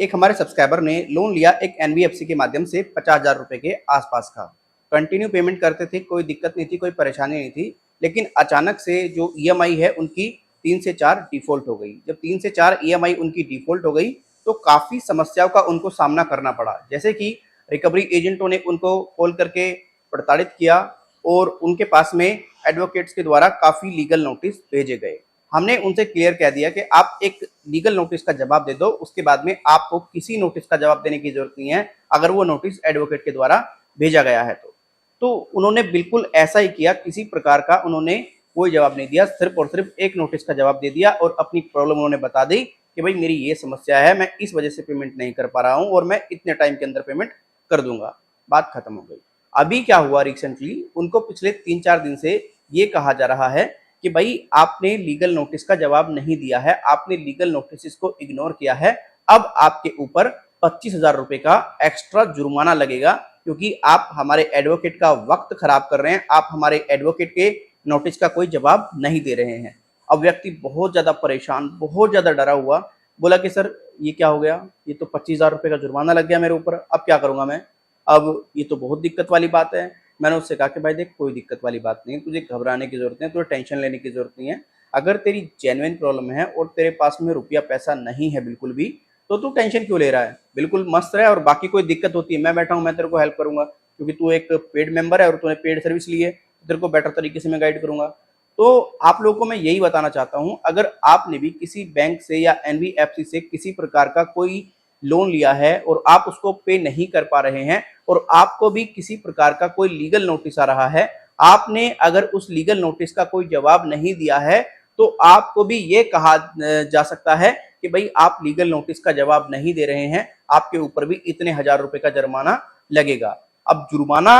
एक हमारे सब्सक्राइबर ने लोन लिया एक एनबीएफसी के माध्यम से 50,000 रुपए के आसपास का। कंटिन्यू पेमेंट करते थे, कोई दिक्कत नहीं थी, कोई परेशानी नहीं थी। लेकिन अचानक से जो ईएमआई है उनकी 3 से 4 डिफ़ॉल्ट हो गई। जब 3 से 4 ईएमआई उनकी डिफ़ॉल्ट हो गई तो काफ़ी समस्याओं का उनको सामना करना पड़ा। जैसे कि रिकवरी एजेंटों ने उनको कॉल करके प्रताड़ित किया और उनके पास में एडवोकेट्स के द्वारा काफ़ी लीगल नोटिस भेजे गए। हमने उनसे क्लियर कह दिया कि आप एक लीगल नोटिस का जवाब दे दो, उसके बाद में आपको किसी नोटिस का जवाब देने की जरूरत नहीं है अगर वो नोटिस एडवोकेट के द्वारा भेजा गया है तो उन्होंने बिल्कुल ऐसा ही किया। किसी प्रकार का उन्होंने कोई जवाब नहीं दिया, सिर्फ और सिर्फ एक नोटिस का जवाब दे दिया और अपनी प्रॉब्लम उन्होंने बता दी कि भाई मेरी ये समस्या है, मैं इस वजह से पेमेंट नहीं कर पा रहा हूँ और मैं इतने टाइम के अंदर पेमेंट कर दूंगा। बात खत्म हो गई। अभी क्या हुआ, रिसेंटली उनको पिछले 3-4 दिन से ये कहा जा रहा है कि भाई आपने लीगल नोटिस का जवाब नहीं दिया है, आपने लीगल नोटिस को इग्नोर किया है, अब आपके ऊपर 25,000 रुपए का एक्स्ट्रा जुर्माना लगेगा क्योंकि आप हमारे एडवोकेट का वक्त खराब कर रहे हैं, आप हमारे एडवोकेट के नोटिस का कोई जवाब नहीं दे रहे हैं। अब व्यक्ति बहुत ज्यादा परेशान, बहुत ज्यादा डरा हुआ, बोला कि सर ये क्या हो गया, ये तो 25,000 रुपए का जुर्माना लग गया मेरे ऊपर, अब क्या करूंगा मैं, अब ये तो बहुत दिक्कत वाली बात है। मैंने उससे कहा कि भाई देख, कोई दिक्कत वाली बात नहीं है, तुझे घबराने की जरूरत नहीं है, तुझे टेंशन लेने की जरूरत नहीं है। अगर तेरी जेन्युइन प्रॉब्लम है और तेरे पास में रुपया पैसा नहीं है बिल्कुल भी, तो तू टेंशन क्यों ले रहा है, बिल्कुल मस्त रहे। और बाकी कोई दिक्कत होती है, मैं बैठा हूँ, मैं तेरे को हेल्प करूंगा क्योंकि तू एक पेड मेंबर है और तूने पेड सर्विस ली है, तो तेरे को बेटर तरीके से मैं गाइड करूंगा। तो आप लोगों को मैं यही बताना चाहता हूँ, अगर आपने भी किसी बैंक से या एनबीएफसी से किसी प्रकार का कोई लोन लिया है और आप उसको पे नहीं कर पा रहे हैं और आपको भी किसी प्रकार का कोई लीगल नोटिस आ रहा है, आपने अगर उस लीगल नोटिस का कोई जवाब नहीं दिया है तो आपको भी ये कहा जा सकता है कि भाई आप लीगल नोटिस का जवाब नहीं दे रहे हैं, आपके ऊपर भी इतने हजार रुपए का जुर्माना लगेगा। अब जुर्माना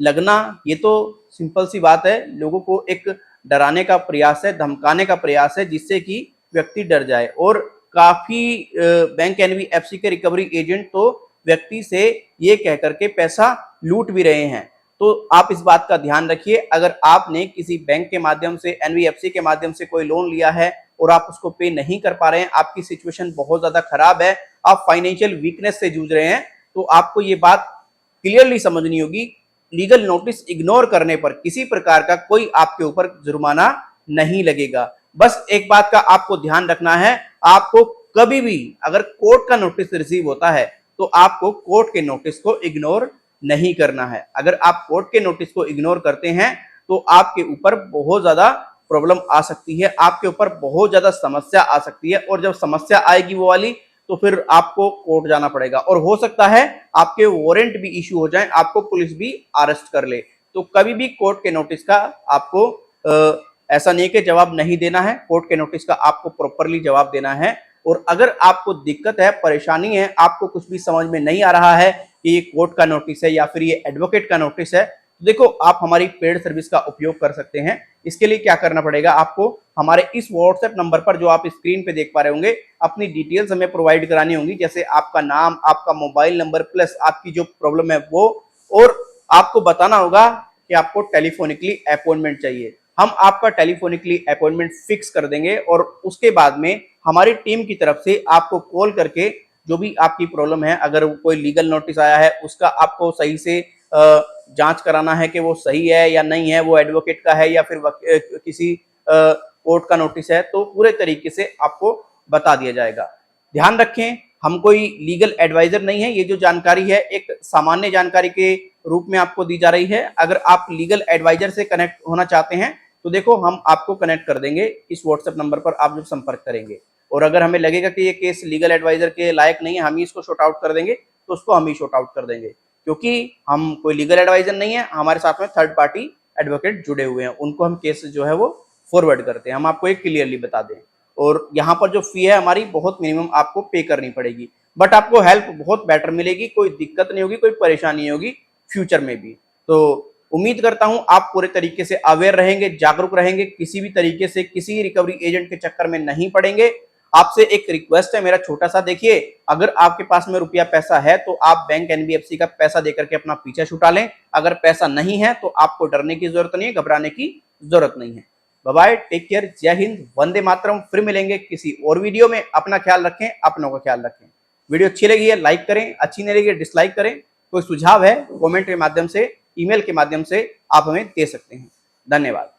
लगना ये तो सिंपल सी बात है, लोगों को एक डराने का प्रयास है, धमकाने का प्रयास है जिससे कि व्यक्ति डर जाए। और काफी बैंक एनबीएफसी के रिकवरी एजेंट तो व्यक्ति से ये कह करके पैसा लूट भी रहे हैं। तो आप इस बात का ध्यान रखिए, अगर आपने किसी बैंक के माध्यम से, एनबीएफसी के माध्यम से कोई लोन लिया है और आप उसको पे नहीं कर पा रहे हैं, आपकी सिचुएशन बहुत ज्यादा खराब है, आप फाइनेंशियल वीकनेस से जूझ रहे हैं, तो आपको ये बात क्लियरली समझनी होगी, लीगल नोटिस इग्नोर करने पर किसी प्रकार का कोई आपके ऊपर जुर्माना नहीं लगेगा। बस एक बात का आपको ध्यान रखना है, आपको कभी भी अगर कोर्ट का नोटिस रिसीव होता है तो आपको कोर्ट के नोटिस को इग्नोर नहीं करना है। अगर आप कोर्ट के नोटिस को इग्नोर करते हैं तो आपके ऊपर बहुत ज्यादा प्रॉब्लम आ सकती है, आपके ऊपर बहुत ज्यादा समस्या आ सकती है और जब समस्या आएगी वो वाली, तो फिर आपको कोर्ट जाना पड़ेगा और हो सकता है आपके वारंट भी इशू हो जाए, आपको पुलिस भी अरेस्ट कर ले। तो कभी भी कोर्ट के नोटिस का आपको ऐसा नहीं कि जवाब नहीं देना है, कोर्ट के नोटिस का आपको प्रॉपरली जवाब देना है। और अगर आपको दिक्कत है, परेशानी है, आपको कुछ भी समझ में नहीं आ रहा है कि ये कोर्ट का नोटिस है या फिर ये एडवोकेट का नोटिस है, तो देखो आप हमारी पेड सर्विस का उपयोग कर सकते हैं। इसके लिए क्या करना पड़ेगा, आपको हमारे इस व्हाट्सएप नंबर पर जो आप स्क्रीन पे देख पा रहे होंगे, अपनी डिटेल्स हमें प्रोवाइड करानी होंगी, जैसे आपका नाम, आपका मोबाइल नंबर प्लस आपकी जो प्रॉब्लम है वो, और आपको बताना होगा कि आपको टेलीफोनिकली अपॉइंटमेंट चाहिए। हम आपका टेलीफोनिकली अपॉइंटमेंट फिक्स कर देंगे और उसके बाद में हमारी टीम की तरफ से आपको कॉल करके जो भी आपकी प्रॉब्लम है, अगर कोई लीगल नोटिस आया है उसका आपको सही से जांच कराना है कि वो सही है या नहीं है, वो एडवोकेट का है या फिर किसी कोर्ट का नोटिस है, तो पूरे तरीके से आपको बता दिया जाएगा। ध्यान रखें, हम कोई लीगल एडवाइजर नहीं है, ये जो जानकारी है एक सामान्य जानकारी के रूप में आपको दी जा रही है। अगर आप लीगल एडवाइजर से कनेक्ट होना चाहते हैं तो देखो हम आपको कनेक्ट कर देंगे इस व्हाट्सएप नंबर पर, आप जब संपर्क करेंगे। और अगर हमें लगेगा कि ये केस लीगल एडवाइजर के लायक नहीं है, हम ही इसको शॉर्ट आउट कर देंगे, तो उसको हम ही शॉर्ट आउट कर देंगे, क्योंकि हम कोई लीगल एडवाइजर नहीं है, हमारे साथ में थर्ड पार्टी एडवोकेट जुड़े हुए हैं, उनको हम केस जो है वो फॉरवर्ड करते हैं। हम आपको एक क्लियरली बता दें, और यहाँ पर जो फी है हमारी बहुत मिनिमम आपको पे करनी पड़ेगी, बट आपको हेल्प बहुत बेटर मिलेगी, कोई दिक्कत नहीं होगी, कोई परेशानी नहीं होगी फ्यूचर में भी। तो उम्मीद करता हूं आप पूरे तरीके से अवेयर रहेंगे, जागरूक रहेंगे, किसी भी तरीके से किसी रिकवरी एजेंट के चक्कर में नहीं पड़ेंगे। आपसे एक रिक्वेस्ट है मेरा छोटा सा, देखिए अगर आपके पास में रुपया पैसा है तो आप बैंक एनबीएफसी का पैसा देकर के अपना पीछा छुटा लें, अगर पैसा नहीं है तो आपको डरने की जरूरत नहीं है, घबराने की जरूरत नहीं है। बाय बाय, टेक केयर, जय हिंद, वंदे मातरम। फिर मिलेंगे किसी और वीडियो में, अपना ख्याल रखें, अपनों का ख्याल रखें। वीडियो अच्छी लगी है लाइक करें, अच्छी नहीं लगी है डिसलाइक करें। कोई सुझाव है कमेंट के माध्यम से, ईमेल के माध्यम से आप हमें दे सकते हैं। धन्यवाद।